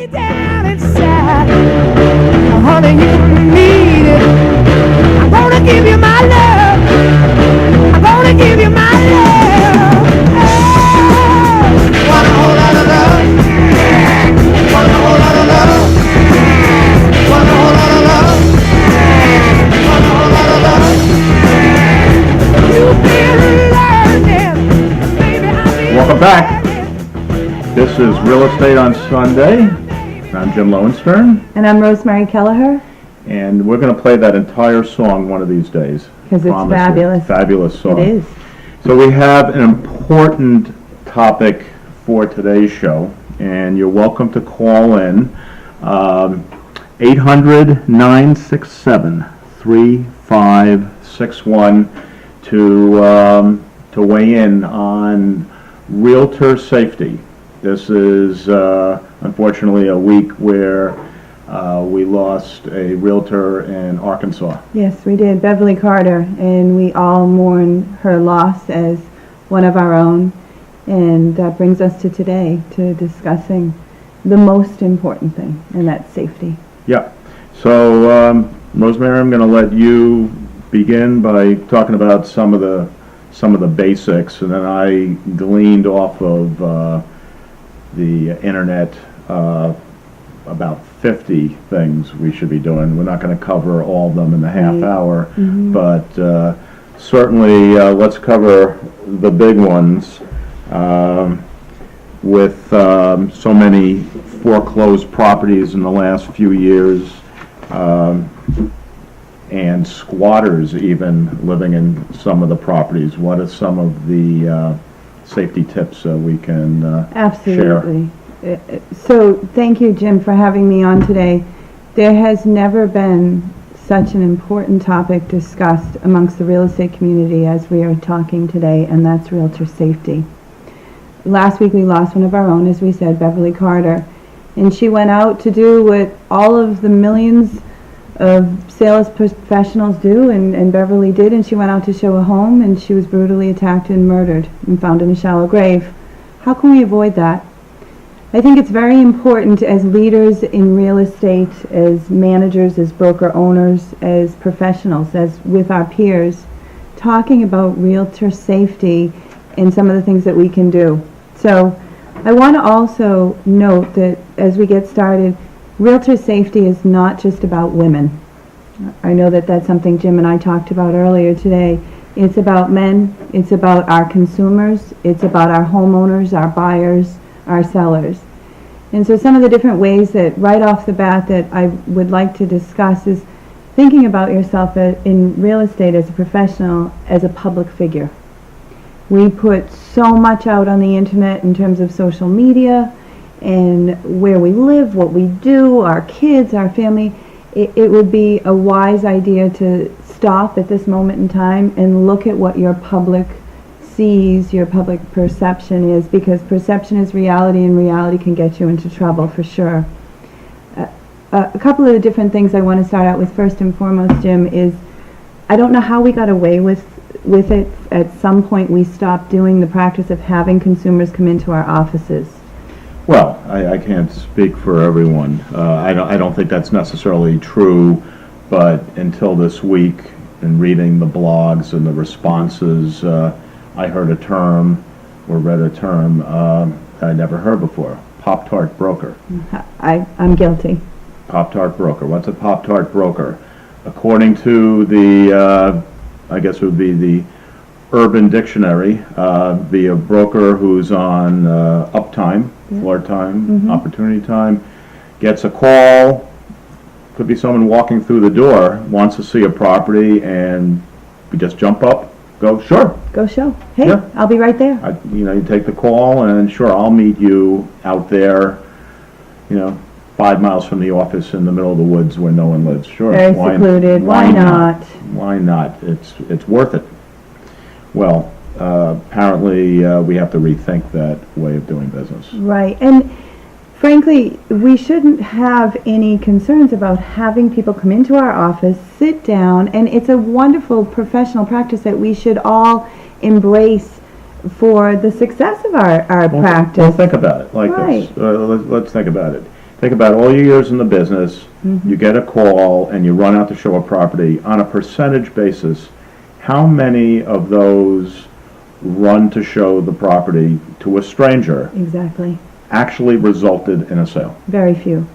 me down inside. Honey, you need it. I'm gonna give you my love. I'm gonna give you my love. Oh, want a whole lot of love. Want a whole lot of love. Want a whole lot of love. Want a whole lot of love. You've been learning, baby. I've been Welcome back. This is Real Estate on Sunday. I'm Jim Lowenstern. And I'm Rosemary Kelleher. And we're going to play that entire song one of these days. Because it's fabulous. Fabulous song. It is. So we have an important topic for today's show, and you're welcome to call in 800-967-3561 to weigh in on realtor safety. This is unfortunately a week where we lost a realtor in Arkansas. Yes, we did. Beverly Carter, and we all mourn her loss as one of our own. And that brings us to today, to discussing the most important thing, and that's safety. Yeah. So, Rosemary, I'm going to let you begin by talking about some of the basics, and then I gleaned off of the internet about 50 things we should be doing. We're not going to cover all of them in the half hour, but certainly let's cover the big ones. With so many foreclosed properties in the last few years, and squatters even living in some of the properties, what are some of the safety tips we can Absolutely. So thank you, Jim, for having me on today. There has never been such an important topic discussed amongst the real estate community as we are talking today, and that's realtor safety. Last week we lost one of our own, as we said, Beverly Carter, and she went out to do what all of the millions of sales professionals do, and Beverly did, and she went out to show a home, and she was brutally attacked and murdered and found in a shallow grave. How can we avoid that? I think it's very important as leaders in real estate, as managers, as broker owners, as professionals, as with our peers, talking about realtor safety and some of the things that we can do. So I want to also note that as we get started, realtor safety is not just about women. I know that that's something Jim and I talked about earlier today. It's about men, it's about our consumers, it's about our homeowners, our buyers, our sellers. And so some of the different ways that right off the bat that I would like to discuss is thinking about yourself in real estate as a professional, as a public figure. We put so much out on the internet in terms of social media and where we live, what we do, our kids, our family. It would be a wise idea to stop at this moment in time and look at what your public sees, your public perception is, because perception is reality, and reality can get you into trouble for sure. A couple of the different things I want to start out with first and foremost, Jim, is I don't know how we got away with it. At some point we stopped doing the practice of having consumers come into our offices. Well, I can't speak for everyone. I don't think that's necessarily true, but until this week, in reading the blogs and the responses, I heard a term, or read a term, I never heard before, Poptart Broker. I'm guilty. Poptart Broker. What's a Poptart Broker? According to the, I guess it would be the Urban Dictionary, be a broker who's on uptime, floor time, opportunity time, gets a call, could be someone walking through the door, wants to see a property, and we just jump up, go, sure. Go show. Hey, Yeah. I'll be right there. You take the call, and sure, I'll meet you out there, 5 miles from the office in the middle of the woods where no one lives. Sure. Very secluded. Why not? Why not? It's worth it. Well, apparently we have to rethink that way of doing business. Right. And frankly, we shouldn't have any concerns about having people come into our office, sit down, and it's a wonderful professional practice that we should all embrace for the success of our practice. Well, think about it like Right. this. Let's think about it. think about all your years in the business, you get a call and you run out to show a property. On a percentage basis, how many of those run to show the property to a stranger Exactly. actually resulted in a sale? Very few.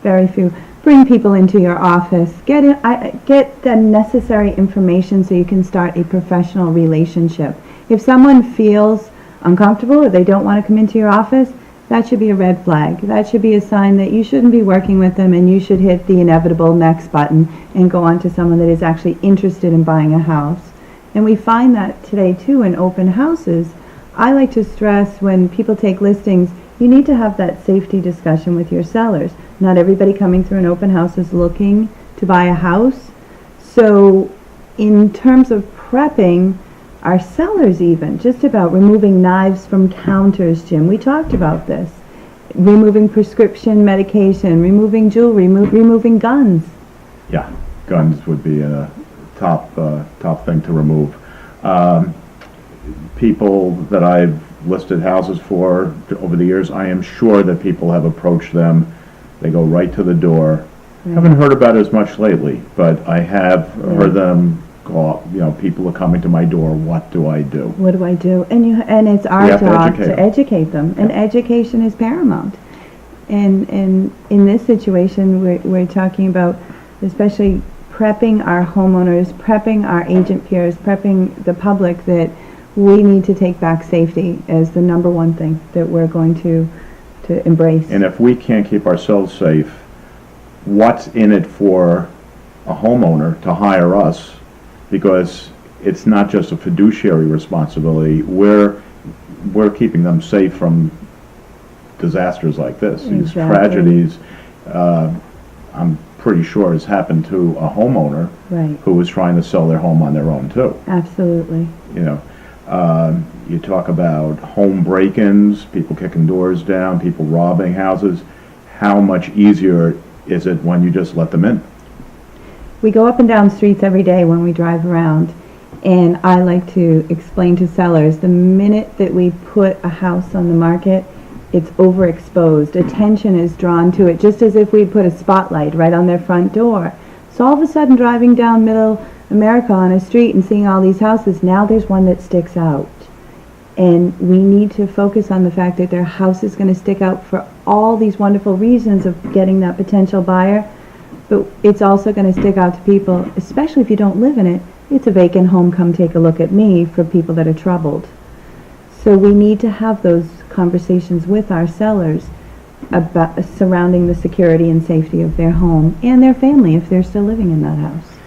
Very few. Bring people into your office. Get the necessary information so you can start a professional relationship. If someone feels uncomfortable or they don't want to come into your office, that should be a red flag. That should be a sign that you shouldn't be working with them, and you should hit the inevitable next button and go on to someone that is actually interested in buying a house. And we find that today too in open houses. I like to stress when people take listings, you need to have that safety discussion with your sellers. Not everybody coming through an open house is looking to buy a house. So in terms of prepping our sellers, even just about removing knives from counters, Jim, we talked about this. Removing prescription medication, removing jewelry, removing guns. Yeah, guns would be a top thing to remove. People that I've listed houses for over the years, I am sure that people have approached them. They go right to the door. Haven't heard about it as much lately, but I have heard them call, people are coming to my door, what do I do? What do I do? And it's our job to educate them, and education is paramount. And in this situation, we're talking about especially prepping our homeowners, prepping our agent peers, prepping the public that we need to take back safety as the number one thing that we're going to embrace. And if we can't keep ourselves safe, what's in it for a homeowner to hire us? Because it's not just a fiduciary responsibility. We're keeping them safe from disasters like this. Exactly. These tragedies, I'm pretty sure has happened to a homeowner who was trying to sell their home on their own too. Absolutely. You talk about home break-ins, people kicking doors down, people robbing houses. How much easier is it when you just let them in? We go up and down streets every day when we drive around, and I like to explain to sellers, the minute that we put a house on the market, it's overexposed. Attention is drawn to it, just as if we put a spotlight right on their front door. So all of a sudden, driving down Middle America on a street and seeing all these houses, now there's one that sticks out. And we need to focus on the fact that their house is going to stick out for all these wonderful reasons of getting that potential buyer, but it's also going to stick out to people, especially if you don't live in it. It's a vacant home, come take a look at me, for people that are troubled. So we need to have those conversations with our sellers about surrounding the security and safety of their home and their family if they're still living in that house.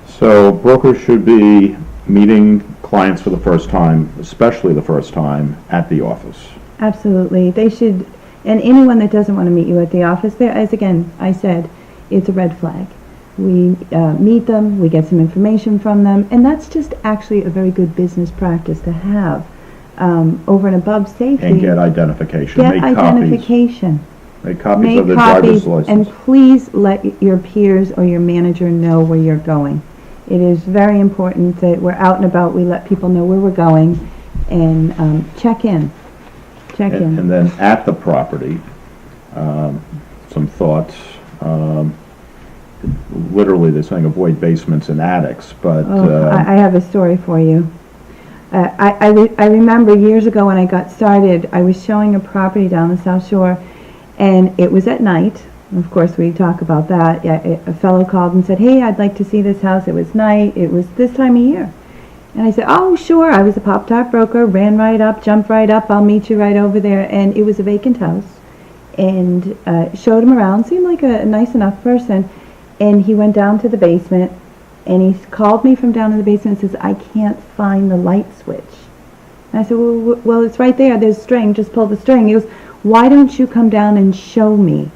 So brokers should be meeting clients for the first time, especially the first time, at the office. Absolutely. They should, and anyone that doesn't want to meet you at the office, there, as again I said, it's a red flag. We meet them, we get some information from them, and that's just actually a very good business practice to have over and above safety. And get identification. Get Make identification. copies. Make copies of the driver's license. And please let your peers or your manager know where you're going. It is very important that we're out and about, we let people know where we're going, and check in. And then at the property, some thoughts. Literally, they're saying avoid basements and attics, but... I have a story for you. I remember years ago when I got started, I was showing a property down the South Shore, and it was at night. Of course, we talk about that. A fellow called and said, hey, I'd like to see this house. It was night. It was this time of year. And I said, oh, sure. I was a Poptart Broker, ran right up, jumped right up. I'll meet you right over there. And it was a vacant house. And showed him around. Seemed like a nice enough person. And he went down to the basement, and he called me from down in the basement and says, I can't find the light switch. And I said, well, it's right there. There's a string. Just pull the string. He goes, why don't you come down and show me?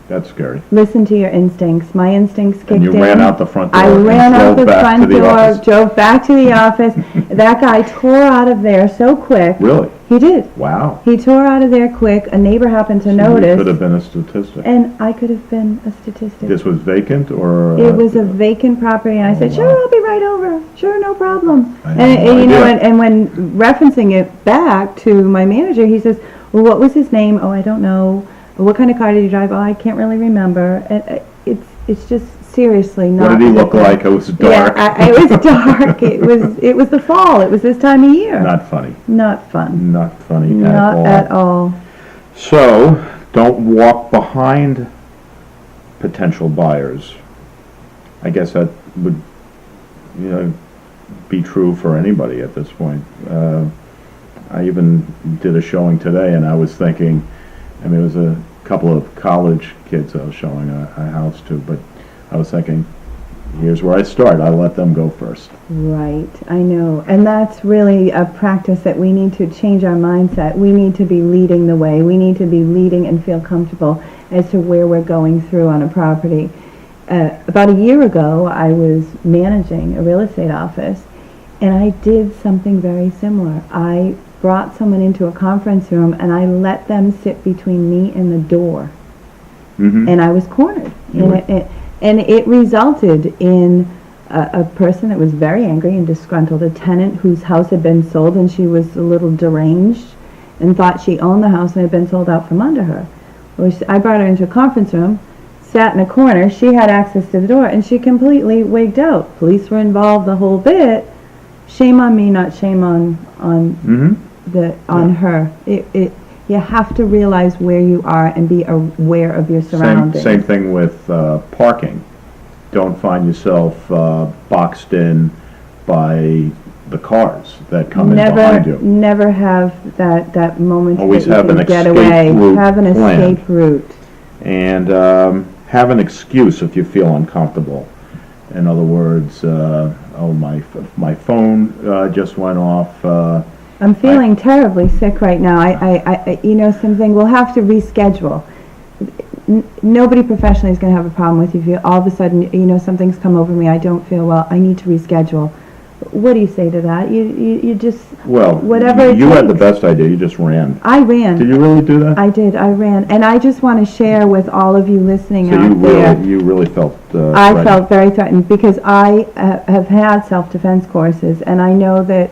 That's scary. Listen to your instincts. My instincts kicked in. And you ran out the front door. I ran out the front door, drove back to the office. That guy tore out of there so quick. Really? He did. Wow. He tore out of there quick. A neighbor happened to notice. You could have been a statistic. And I could have been a statistic. This was vacant, or? It was a vacant property, and I said, sure, I'll be right over. Sure, no problem. And when referencing it back to my manager, he says, well, what was his name? Oh, I don't know. What kind of car did you drive? Oh, I can't really remember. And it's just seriously not. What did he look like? It was dark. Yeah, it was dark. It was the fall. It was this time of year. Not funny. Not fun. Not funny Not at all. So, don't walk behind potential buyers. I guess that would, be true for anybody at this point. I even did a showing today, and I was thinking, it was a couple of college kids I was showing a house to, but I was thinking, here's where I start. I let them go first. Right, I know. And that's really a practice that we need to change our mindset. We need to be leading the way. We need to be leading and feel comfortable as to where we're going through on a property. About a year ago, I was managing a real estate office, and I did something very similar. I brought someone into a conference room, and I let them sit between me and the door. Mm-hmm. And I was cornered. And it resulted in a person that was very angry and disgruntled, a tenant whose house had been sold, and she was a little deranged and thought she owned the house and had been sold out from under her. Well, I brought her into a conference room, sat in a corner, she had access to the door, and she completely wigged out. Police were involved, the whole bit. Shame on me, not shame on her. You have to realize where you are and be aware of your surroundings. Same thing with parking. Don't find yourself boxed in by the cars that come in behind you. Never have that moment Always that you have can an get escape away. route Have an planned. escape route. And have an excuse if you feel uncomfortable. In other words, my phone just went off. I'm feeling terribly sick right now. I something, we'll have to reschedule. Nobody professionally is going to have a problem with you if you all of a sudden, something's come over me, I don't feel well, I need to reschedule. What do you say to that? You just, whatever you had the best idea, you just ran. I ran. Did you really do that? I did, I ran. And I just want to share with all of you listening out there. You really felt I felt very threatened because I have had self-defense courses, and I know that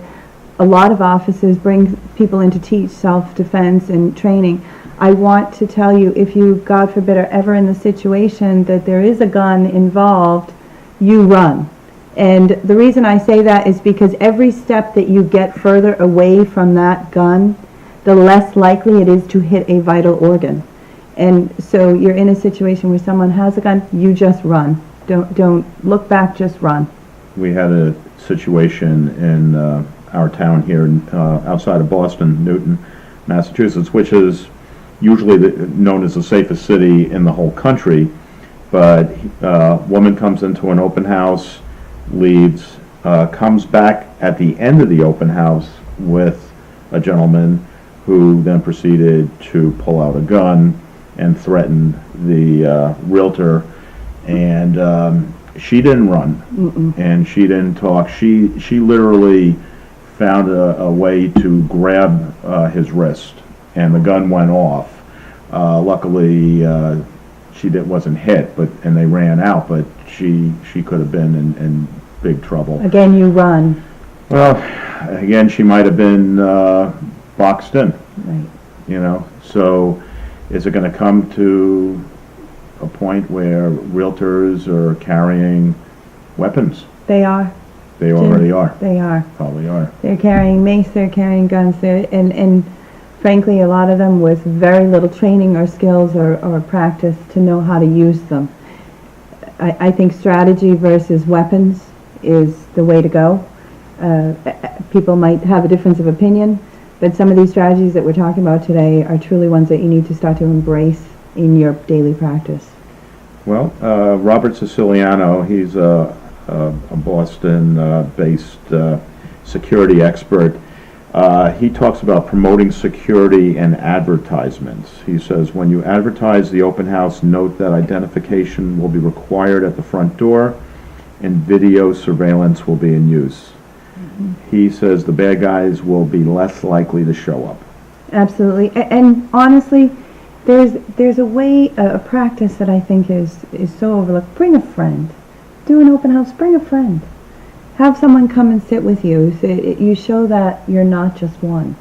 a lot of offices bring people in to teach self-defense and training. I want to tell you, if you, God forbid, are ever in the situation that there is a gun involved, you run. And the reason I say that is because every step that you get further away from that gun, the less likely it is to hit a vital organ. And so you're in a situation where someone has a gun, you just run. Don't look back, just run. We had a situation in our town here outside of Boston, Newton, Massachusetts, which is usually known as the safest city in the whole country. But a woman comes into an open house, leaves, comes back at the end of the open house with a gentleman who then proceeded to pull out a gun and threaten the realtor. And she didn't run. And she didn't talk. She literally found a way to grab his wrist, and the gun went off. Luckily, she wasn't hit, and they ran out, but she could have been in big trouble. Again, you run. Well, again, she might have been boxed in. Right. So is it going to come to a point where realtors are carrying weapons? They are. They already are. They are. Probably are. They're carrying mace, they're carrying guns, and frankly, a lot of them with very little training or skills or practice to know how to use them. I think strategy versus weapons is the way to go. People might have a difference of opinion, but some of these strategies that we're talking about today are truly ones that you need to start to embrace in your daily practice. Well, Robert Siciliano, he's a Boston-based security expert. He talks about promoting security and advertisements. He says, when you advertise the open house, note that identification will be required at the front door and video surveillance will be in use. He says the bad guys will be less likely to show up. Absolutely. And honestly, there's a way, a practice that I think is so overlooked. Bring a friend. Do an open house, bring a friend. Have someone come and sit with you. So you show that you're not just one.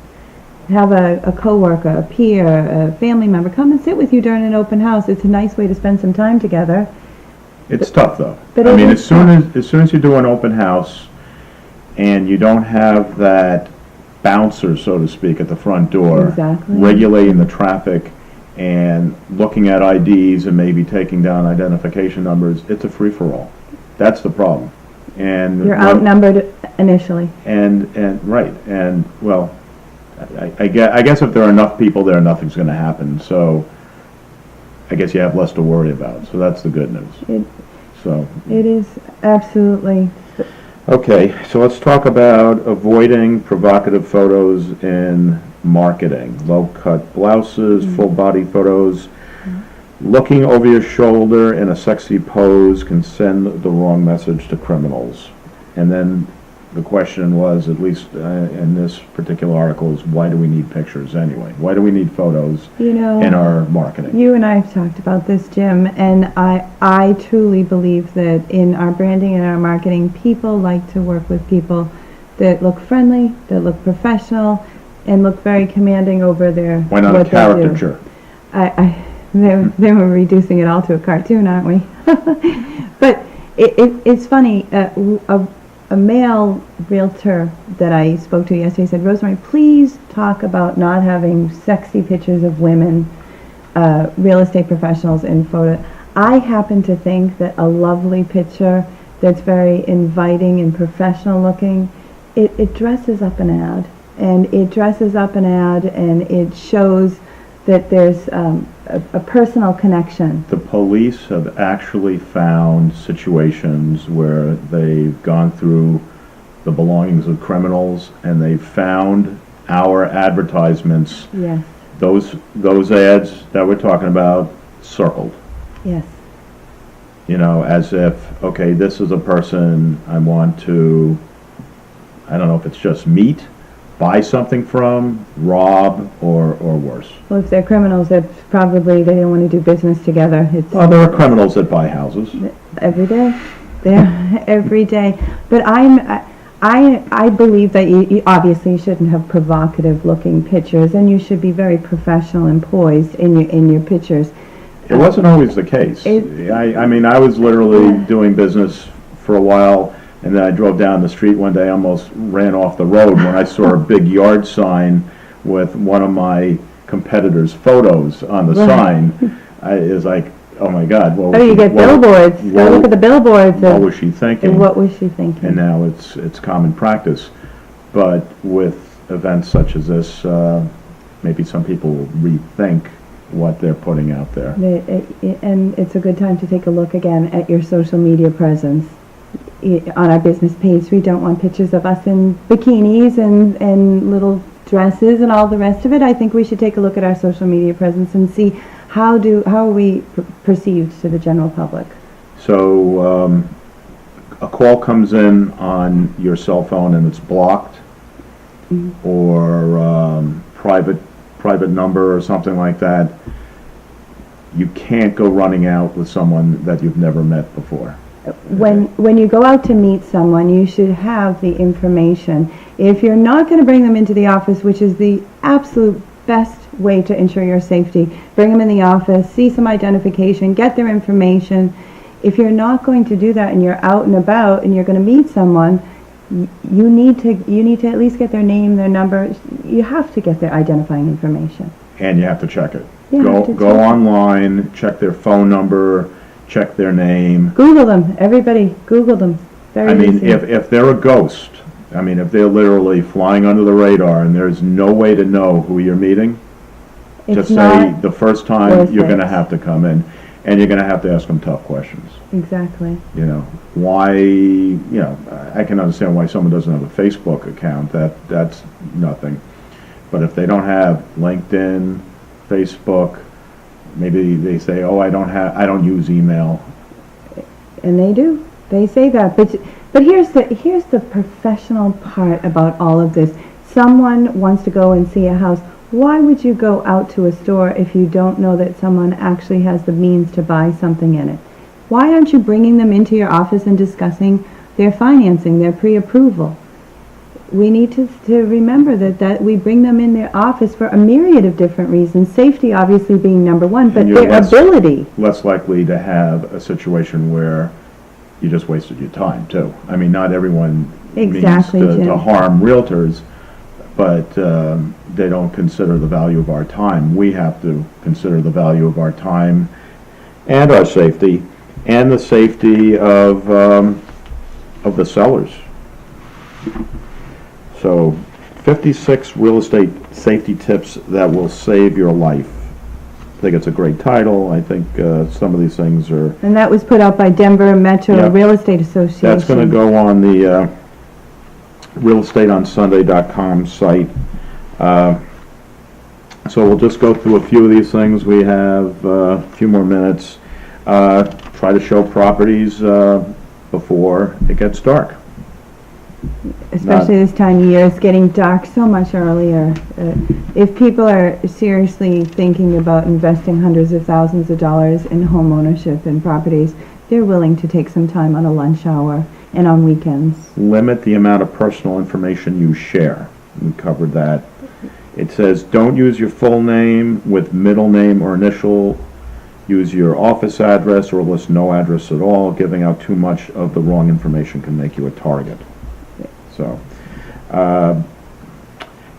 have a coworker, a peer, a family member come and sit with you during an open house. It's a nice way to spend some time together. It's tough though. But I it mean, is as soon as you do an open house and you don't have that bouncer, so to speak, at the front door, Exactly. regulating the traffic and looking at IDs and maybe taking down identification numbers, it's a free-for-all. That's the problem. And You're outnumbered initially. And right, and well, I guess if there are enough people there, nothing's going to happen. So I guess you have less to worry about. So that's the good news. It is absolutely. Okay, so let's talk about avoiding provocative photos in marketing. Low-cut blouses, full-body photos. Looking over your shoulder in a sexy pose can send the wrong message to criminals. And then the question was, at least in this particular article, is why do we need pictures anyway? Why do we need photos in our marketing? You and I have talked about this, Jim, and I truly believe that in our branding and our marketing, people like to work with people that look friendly, that look professional, and look very commanding over their Why not what a caricature? They were reducing it all to a cartoon, aren't we? But it's funny. A male realtor that I spoke to yesterday said, Rosemary, please talk about not having sexy pictures of women, real estate professionals in photo. I happen to think that a lovely picture that's very inviting and professional looking, it dresses up an ad. And it dresses up an ad and it shows that there's a personal connection. The police have actually found situations where they've gone through the belongings of criminals and they've found our advertisements. Yes. Those ads that we're talking about circled. Yes. You know, as if, okay, this is a person I want to, I don't know if it's just meet, buy something from, rob, or worse. Well, if they're criminals, they didn't want to do business together. Well, there are criminals that buy houses. Every day. They're every day. But I believe that you obviously shouldn't have provocative looking pictures, and you should be very professional and poised in your pictures. It wasn't always the case. I mean, I was literally doing business for a while, and then I drove down the street one day, almost ran off the road when I saw a big yard sign with one of my competitors' photos on the sign. It was like, oh my God. You get billboards. Look at the billboards. What was she thinking? What was she thinking? And now it's common practice. But with events such as this, maybe some people will rethink what they're putting out there. And it's a good time to take a look again at your social media presence. On our business page, we don't want pictures of us in bikinis and little dresses and all the rest of it. I think we should take a look at our social media presence and see how are we perceived to the general public. So a call comes in on your cell phone and it's blocked, or private number or something like that. You can't go running out with someone that you've never met before. When you go out to meet someone, you should have the information. If you're not going to bring them into the office, which is the absolute best way to ensure your safety, bring them in the office, see some identification, get their information. If you're not going to do that and you're out and about and you're going to meet someone, you need to at least get their name, their number. You have to get their identifying information. And you have to check it. Yeah, go online, check their phone number, check their name. Google them. Everybody, Google them. Very easy. If they're a ghost, if they're literally flying under the radar and there's no way to know who you're meeting, just say the first time you're going to have to come in and you're going to have to ask them tough questions. Exactly. Why, I can understand why someone doesn't have a Facebook account. That's nothing. But if they don't have LinkedIn, Facebook, maybe they say, oh, I don't use email. And they do. They say that. But here's the professional part about all of this. Someone wants to go and see a house. Why would you go out to a store if you don't know that someone actually has the means to buy something in it? Why aren't you bringing them into your office and discussing their financing, their pre-approval? we need to remember that we bring them in their office for a myriad of different reasons, safety obviously being number one, but And you're their ability. less likely to have a situation where you just wasted your time, too. I mean, not everyone Exactly, means to Jim. harm realtors, but they don't consider the value of our time. We have to consider the value of our time and our safety, and the safety of the sellers. So, 56 real estate safety tips that will save your life. I think it's a great title. I think some of these things are... And that was put out by Denver Metro Yep. Real Estate Association. That's going to go on the realestateonsunday.com site. So we'll just go through a few of these things. We have a few more minutes. Try to show properties before it gets dark. Especially this time of year, it's getting dark so much earlier. If people are seriously thinking about investing hundreds of thousands of dollars in home ownership and properties, they're willing to take some time on a lunch hour and on weekends. Limit the amount of personal information you share. We covered that. It says don't use your full name with middle name or initial. Use your office address or list no address at all. Giving out too much of the wrong information can make you a target. So,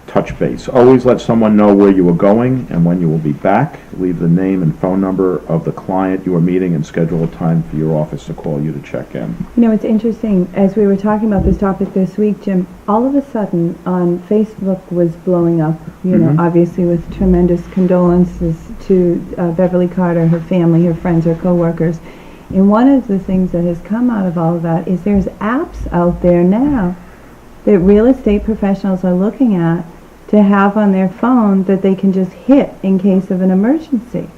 touch base. Always let someone know where you are going and when you will be back. Leave the name and phone number of the client you are meeting and schedule a time for your office to call you to check in. You know, it's interesting, as we were talking about this topic this week, Jim, all of a sudden on Facebook was blowing up, you know, obviously with tremendous condolences to Beverly Carter, her family, her friends, her co-workers. And one of the things that has come out of all of that is there's apps out there now that real estate professionals are looking at to have on their phone that they can just hit in case of an emergency.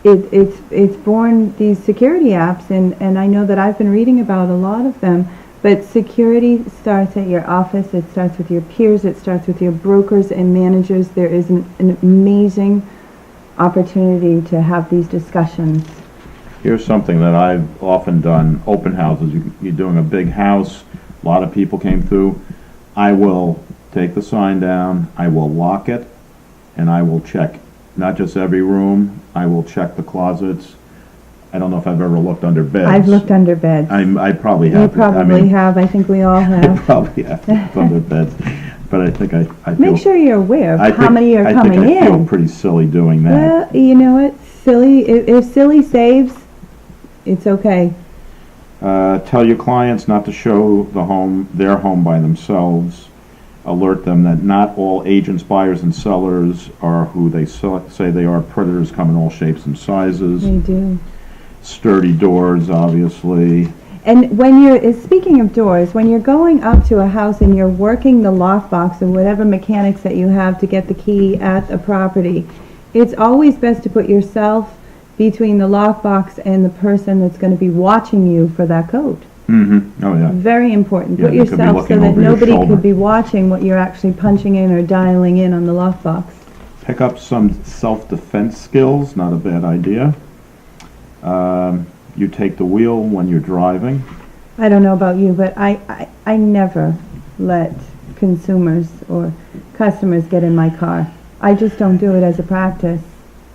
It's born these security apps, and I know that I've been reading about a lot of them, but security starts at your office, it starts with your peers, it starts with your brokers and managers. There is an amazing opportunity to have these discussions. Here's something that I've often done, open houses. You're doing a big house, a lot of people came through. I will take the sign down, I will lock it, and I will check not just every room, I will check the closets. I don't know if I've ever looked under beds. I've looked under beds. I probably You have. probably have. I think we all I have. probably have looked under beds. But I think I feel... Make sure you're aware of I how many are coming I think I feel in. pretty silly doing that. Well, you know what? Silly. If silly saves, it's okay. Tell your clients not to show their home by themselves. Alert them that not all agents, buyers, and sellers are who they say they are. Predators come in all shapes and sizes. They do. Sturdy doors, obviously. And when you're, speaking of doors, when you're going up to a house and you're working the lockbox or whatever mechanics that you have to get the key at a property, it's always best to put yourself between the lockbox and the person that's going to be watching you for that code. Mm-hmm. Oh, yeah. Very important. Yeah, Put they could be yourself so looking that over your nobody shoulder. could be watching what you're actually punching in or dialing in on the lockbox. Pick up some self-defense skills, not a bad idea. You take the wheel when you're driving. I don't know about you, but I never let consumers or customers get in my car. I just don't do it as a practice.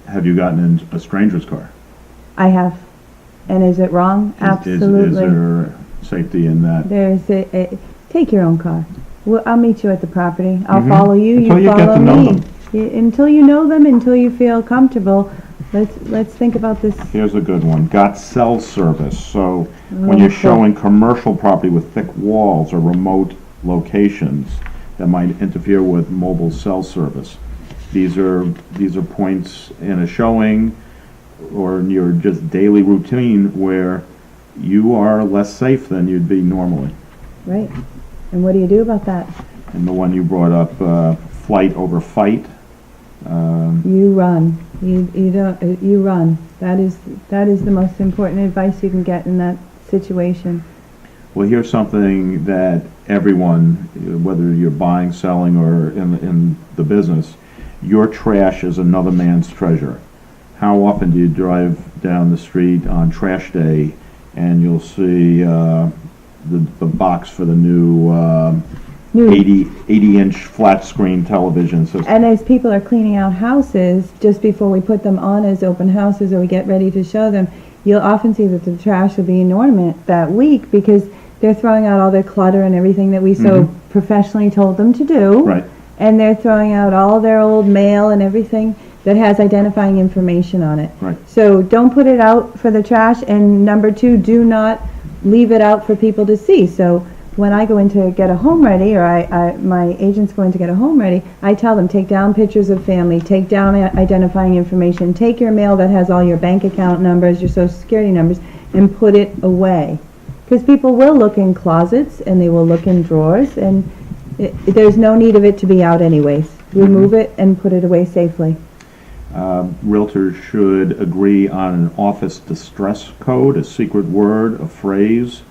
Have you gotten in a stranger's car? I have. And is it wrong? Absolutely. Is there safety in that? There's take your own car. I'll meet you at the property. I'll Mhm. follow you. Until you get follow to know me. them. Until you know them, until you feel comfortable. Let's think about this. Here's a good one. Got cell service. So when you're cool. showing commercial property with thick walls or remote locations that might interfere with mobile cell service. These are points in a showing or in your just daily routine where you are less safe than you'd be normally. Right. And what do you do about that? And the one you brought up, flight over fight. You run. You don't. You run. That is the most important advice you can get in that situation. Well, here's something that everyone, whether you're buying, selling, or in the business, your trash is another man's treasure. How often do you drive down the street on trash day and you'll see the box for the new New- 80-inch flat screen television system. And as people are cleaning out houses, just before we put them on as open houses or we get ready to show them, you'll often see that the trash will be enormous that week because they're throwing out all their clutter and everything that we so professionally told them to do. Right. And they're throwing out all their old mail and everything that has identifying information on it. Right. So don't put it out for the trash, and number two, do not leave it out for people to see. So when I go in to get a home ready, or my agent's going to get a home ready, I tell them, take down pictures of family, take down identifying information, take your mail that has all your bank account numbers, your social security numbers, and put it away. Because people will look in closets, and they will look in drawers, and there's no need of it to be out anyways. Remove it and put it away safely. Realtors should agree on an office distress code, a secret word, a phrase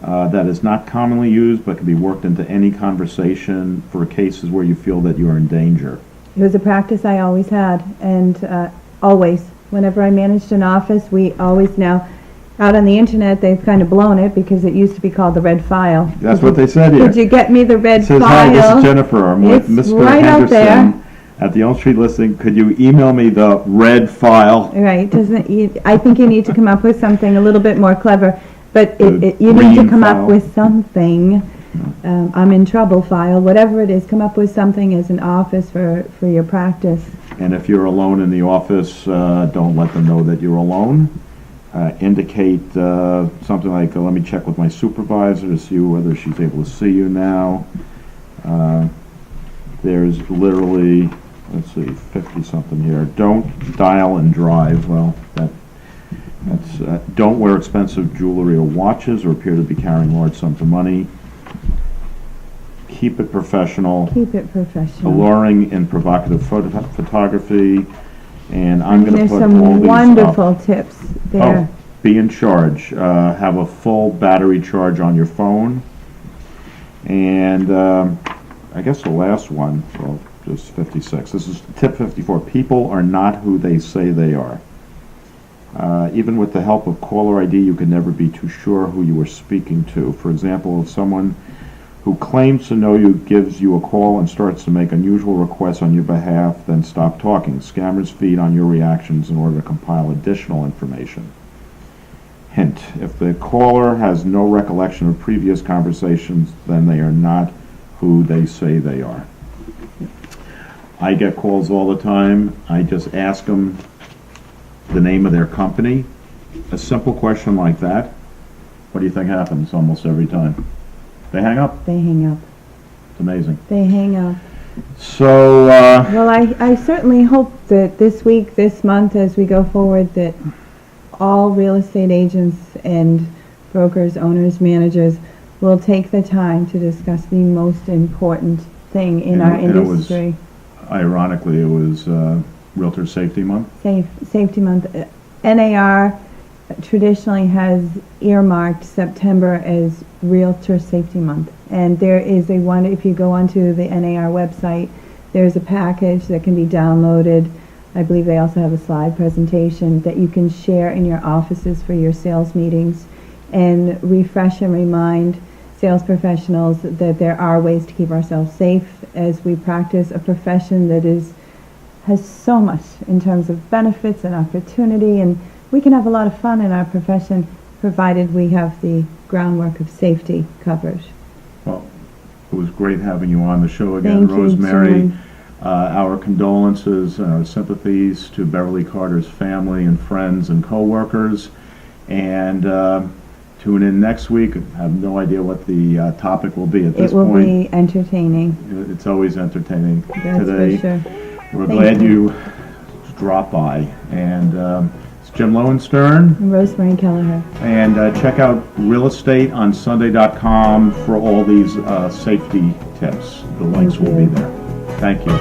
that is not commonly used but can be worked into any conversation for cases where you feel that you are in danger. It was a practice I always had, and always. Whenever I managed an office, we always now, out on the internet, they've kind of blown it because it used to be called the red file. That's what they said here. Could you get me the red It says, file? hi, this is Jennifer. I'm with It's Mr. right out there. Henderson at the Elm Street listing. Could you email me the red file? Right, I think you need to come up with something a little bit more clever, but The you need to green come file. up with something. I'm in trouble file, whatever it is, come up with something as an office for your practice. And if you're alone in the office, don't let them know that you're alone. Indicate something like, let me check with my supervisor to see whether she's able to see you now. There's literally, let's see, 50-something here. Don't dial and drive. Well, that's don't wear expensive jewelry or watches or appear to be carrying large sums of money. Keep it professional. Keep it professional. Alluring and provocative photography. And I'm going to There's put some all these wonderful up. tips there. Oh, be in charge. Have a full battery charge on your phone. And I guess the last one, well, just 56. This is tip 54. People are not who they say they are. Even with the help of caller ID, you can never be too sure who you are speaking to. For example, if someone who claims to know you gives you a call and starts to make unusual requests on your behalf, then stop talking. Scammers feed on your reactions in order to compile additional information. Hint, if the caller has no recollection of previous conversations, then they are not who they say they are. I get calls all the time. I just ask them the name of their company. A simple question like that, what do you think happens almost every time? They hang up. They hang up. It's amazing. They hang up. So, Well, I certainly hope that this week, this month, as we go forward, that all real estate agents and brokers, owners, managers will take the time to discuss the most important thing in our and industry. ironically, it was Realtor Safety Month. Safety Month. NAR traditionally has earmarked September as Realtor Safety Month. And there is if you go onto the NAR website, there's a package that can be downloaded. I believe they also have a slide presentation that you can share in your offices for your sales meetings and refresh and remind sales professionals that there are ways to keep ourselves safe as we practice a profession that has so much in terms of benefits and opportunity, and we can have a lot of fun in our profession provided we have the groundwork of safety coverage. Well, it was great having you on the show again, Thank you, Rosemary. Jim. Our condolences and our sympathies to Beverly Carter's family and friends and co-workers. And tune in next week. I have no idea what the topic will be at this point. It will be entertaining. It's always entertaining. That's Today, for sure. we're Thank glad you. you dropped by. And it's Jim Lowenstern. Rosemary Kelleher. And check out realestateonsunday.com for all these safety tips. The links will be there. Thank you.